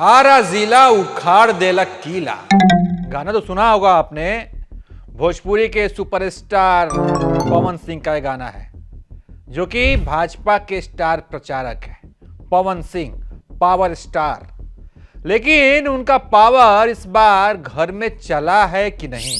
आरा जिला उखाड़ देला किला। गाना तो सुना होगा आपने। भोजपुरी के सुपरस्टार पवन सिंह का यह गाना है, जो कि भाजपा के स्टार प्रचारक है। पवन सिंह पावर स्टार, लेकिन उनका पावर इस बार घर में चला है कि नहीं।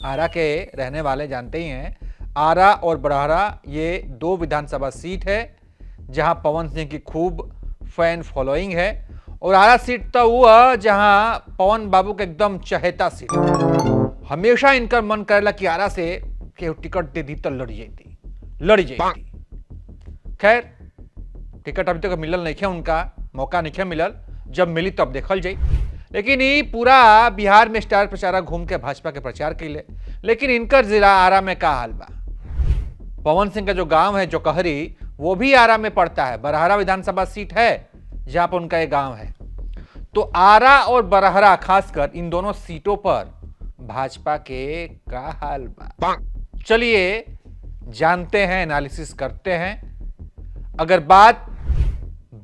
आरा के रहने वाले जानते ही हैं, आरा और बड़हरा ये दो विधानसभा सीट है जहां पवन सिंह की खूब फैन फॉलोइंग है। और आरा सीट तो हुआ जहां पवन बाबू के एकदम चहेता सीट। हमेशा इनका मन करेला कि आरा से टिकट दे दी तो लड़ जाती। खैर, टिकट अभी तक मिलल नहीं है, उनका मौका नहीं है मिलल। जब मिली तब देखल जाई। लेकिन ये पूरा बिहार में स्टार प्रचारक घूम के भाजपा के प्रचार के लिए, लेकिन इनकर जिला आरा में का हाल बा। पवन सिंह का जो गांव है जोकहरी, वो भी आरा में पड़ता है। बरहरा विधानसभा सीट है जहां पर उनका ये गांव है। तो आरा और बरहरा, खासकर इन दोनों सीटों पर भाजपा के का हाल बा। चलिए जानते हैं, एनालिसिस करते हैं। अगर बात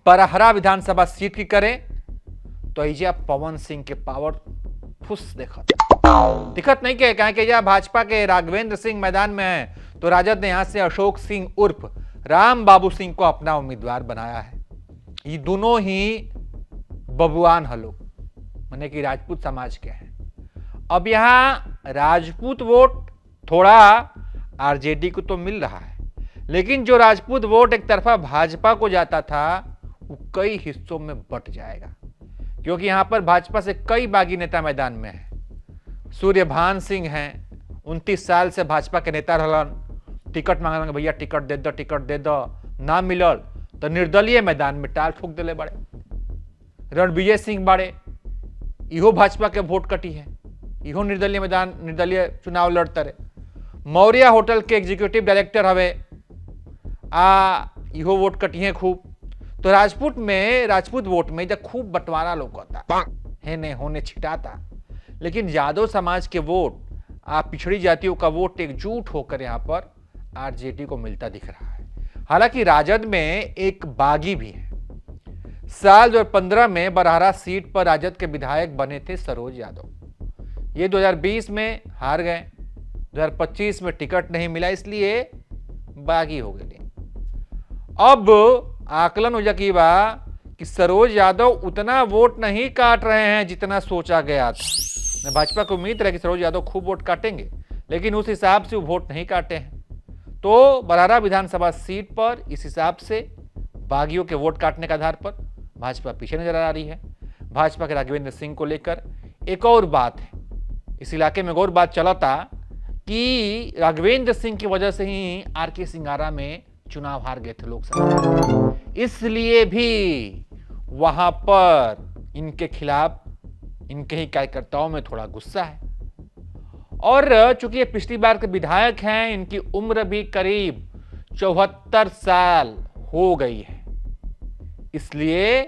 बरहरा विधानसभा सीट की करें तो ऐजा पवन सिंह के पावर फुस दिखत नहीं के कहें कि भाजपा के राघवेंद्र सिंह मैदान में है, तो राजद ने यहां से अशोक सिंह उर्फ राम बाबू सिंह को अपना उम्मीदवार बनाया है। ये दोनों ही बबुआन है लोग, माने कि राजपूत समाज के हैं। अब यहां राजपूत वोट थोड़ा आरजेडी को तो मिल रहा है, लेकिन जो राजपूत वोट एक तरफा भाजपा को जाता था, वो कई हिस्सों में बंट जाएगा। क्योंकि यहां पर भाजपा से कई बागी नेता मैदान में हैं। सूर्यभान सिंह हैं, 29 साल से भाजपा के नेता रहलन। टिकट मांगल, भैया टिकट दे दो, ना मिलल तो निर्दलीय मैदान में टाल ठोक दिले बड़े। रणविजय सिंह बड़े, इहो भाजपा के वोट कटी है, इहो निर्दलीय चुनाव लड़ते रहे। मौर्य होटल के एग्जीक्यूटिव डायरेक्टर हवे, इहो वोट कटी है खूब। तो राजपूत वोट में जब खूब बंटवारा लौकता है, होने छिटाता। लेकिन यादव समाज के वोट, पिछड़ी जातियों का वोट एकजुट होकर यहां पर आरजेडी को मिलता दिख रहा है। हालांकि राजद में एक बागी भी है। साल 2015 में बरहरा सीट पर राजद के विधायक बने थे सरोज यादव। ये 2020 में हार गए, 2025 में टिकट नहीं मिला, इसलिए बागी हो गए। अब आकलन हो जा की बा कि सरोज यादव उतना वोट नहीं काट रहे हैं जितना सोचा गया था। भाजपा को उम्मीद रहे कि सरोज यादव खूब वोट काटेंगे, लेकिन उस हिसाब से वो वोट नहीं काटे हैं। तो बरहरा विधानसभा सीट पर इस हिसाब से बागियों के वोट काटने के आधार पर भाजपा पीछे नजर आ रही है। भाजपा के राघवेंद्र सिंह को लेकर एक और बात है, इस इलाके में एक और बात चला था कि राघवेंद्र सिंह की वजह से ही आरके सिंगारा में चुनाव हार गए थे लोकसभा, इसलिए भी वहां पर इनके खिलाफ इनके ही कार्यकर्ताओं में थोड़ा गुस्सा है। और चूंकि ये पिछली बार के विधायक हैं, इनकी उम्र भी करीब 74 साल हो गई है, इसलिए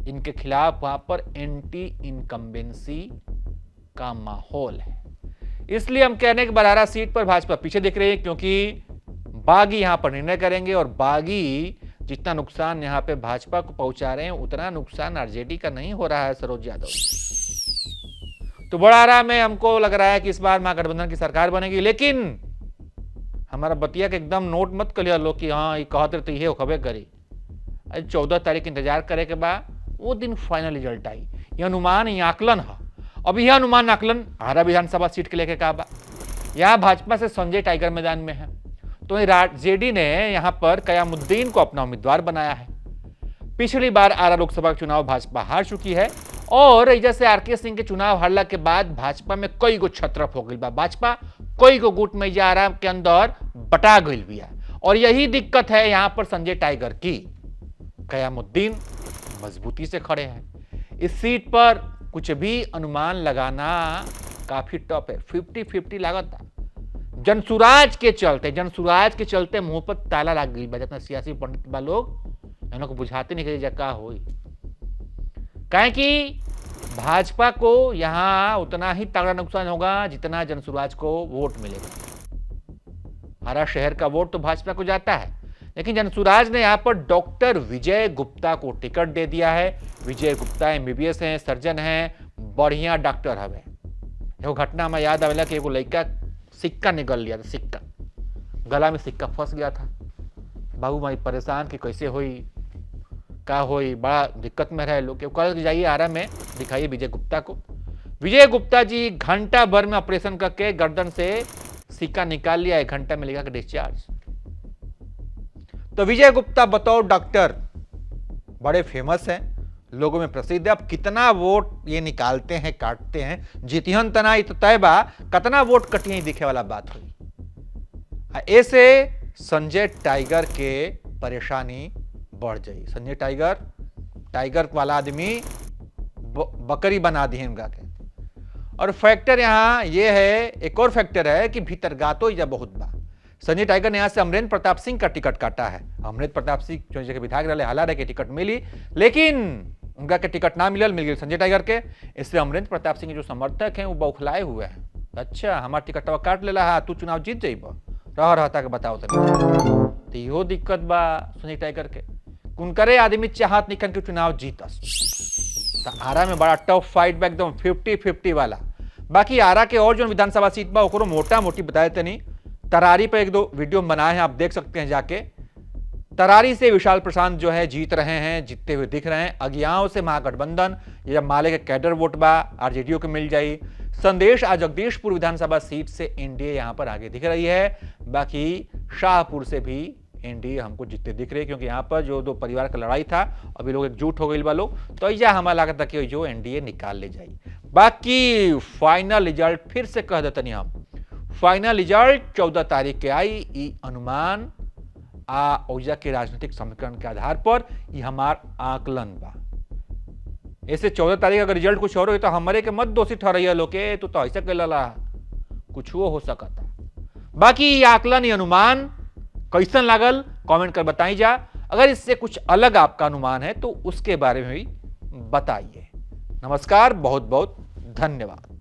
इनके खिलाफ वहां पर एंटी इनकम्बेंसी का माहौल है। इसलिए हम कहने की बरहरा सीट पर भाजपा पीछे दिख रही है, क्योंकि बागी यहां पर निर्णय करेंगे। और बागी जितना नुकसान यहां पे भाजपा को पहुंचा रहे हैं, उतना नुकसान आरजेडी का नहीं हो रहा है सरोज यादव। तो बड़हरा में हमको लग रहा है कि इस बार महागठबंधन की सरकार बनेगी। लेकिन हमारा बतिया के एकदम नोट मत करिए लोग कि हाँ ये कहते तो ये खबे करी। 14 तारीख इंतजार करे के बाद वो दिन फाइनल रिजल्ट आई। यह अनुमान, यह आकलन है। अब यह अनुमान आकलन आरा विधानसभा सीट के लेके कहा बा, यह भाजपा से संजय टाइगर मैदान में है। तो जेडी ने यहां पर कयामुद्दीन को अपना उम्मीदवार बनाया है। पिछली बार आरा लोकसभा चुनाव भाजपा हार चुकी है, और जैसे आरके सिंह के चुनाव हारला के बाद भाजपा में कई गो छत्रप हो गई बा। भाजपा कई गो गुट में आरा के अंदर बटा गई भी है। और यही दिक्कत है यहां पर संजय टाइगर की। कयामुद्दीन मजबूती से खड़े हैं इस सीट पर। कुछ भी अनुमान लगाना काफी टफ है, 50-50 लागत। जनसुराज के चलते मुंह पर ताला लग गई। जितना सियासी पंडित बा लोग को बुझाते नहीं कि का हो, कहें कि भाजपा को यहां उतना ही तगड़ा नुकसान होगा जितना जनसुराज को वोट मिलेगा। हरा शहर का वोट तो भाजपा को जाता है, लेकिन जनसुराज ने यहां पर डॉक्टर विजय गुप्ता को टिकट दे दिया है। विजय गुप्ता एमबीबीएस हैं, सर्जन हैं, बढ़िया डॉक्टर हवे। एगो घटना में याद आवेला कि एगो लड़का सिक्का निकल लिया था, सिक्का गला में सिक्का फंस गया था। बाबू माई परेशान कि कैसे होई का होई, बड़ा दिक्कत में रहे लोग। कल जाइए आरा में दिखाइए विजय गुप्ता को। विजय गुप्ता जी घंटा भर में ऑपरेशन करके गर्दन से सिक्का निकाल लिया, 1 घंटा में लिखा कि डिस्चार्ज। तो विजय गुप्ता बतौर डॉक्टर बड़े फेमस हैं, लोगों में प्रसिद्ध है। अब कितना वोट ये निकालते हैं, काटते हैं, जीतिहन तना तो तयबा, कितना वोट कटिए दिखे वाला बात हुई। ऐसे संजय टाइगर के परेशानी बढ़ जाई। संजय टाइगर वाला आदमी बकरी बना दी है इनका के। और फैक्टर यहां ये है, एक और फैक्टर है कि भीतरगातो या बहुत बा। संजय टाइगर ने यहां से अमरेंद्र प्रताप सिंह का टिकट काटा है। अमरेंद्र प्रताप सिंह जो जगह विधायक रहे, हालार है कि टिकट मिली, लेकिन उनका के टिकट ना मिल गई संजय टाइगर के। इसलिए अमरेंद्र प्रताप सिंह के जो समर्थक हैं वो बौखलाए हुए हैं। अच्छा हमारा टिकट काट लेला है, तू चुनाव जीत जाइब, रहता के बताओ तो इहो दिक्कत बा संजय टाइगर के। कुनकरे आदमी चाहत निकन के चुनाव जीतस। तो आरा में बड़ा टफ फाइट बा, एकदम 50-50 वाला। बाकी आरा के और जो विधानसभा सीट बा ओकरो मोटा मोटी बता देते नहीं। तरारी पर 1-2 वीडियो बनाए हैं, आप देख सकते हैं जाके। तरारी से विशाल प्रशांत जो है जीत रहे हैं, जीतते हुए दिख रहे हैं। अगियाओं से महागठबंधन या माले के कैडर वोट बा आरजेडीओ को मिल जाई। संदेश आज जगदीशपुर विधानसभा सीट से एनडीए यहां पर आगे दिख रही है। बाकी शाहपुर से भी एनडीए हमको जीतते दिख रही है, क्योंकि यहां पर जो 2 परिवार का लड़ाई था अभी लोग एकजुट हो गए वालों, तो यह हमारा लागत कि जो एनडीए निकाल ले जाए। बाकी फाइनल रिजल्ट फिर से कह देते नहीं हम, फाइनल रिजल्ट 14 तारीख के आई। अनुमान ओजा के राजनीतिक समीकरण के आधार पर ये हमार आकलन बा। ऐसे 14 तारीख अगर रिजल्ट कुछ और हो तो हमारे के मत दोषी ठहराइया लोग के, तो ऐसा कहला कुछ वो हो सकता। बाकी आकलन अनुमान कैसन लागल कमेंट कर बताई जा। अगर इससे कुछ अलग आपका अनुमान है तो उसके बारे में भी बताइए। नमस्कार, बहुत बहुत धन्यवाद।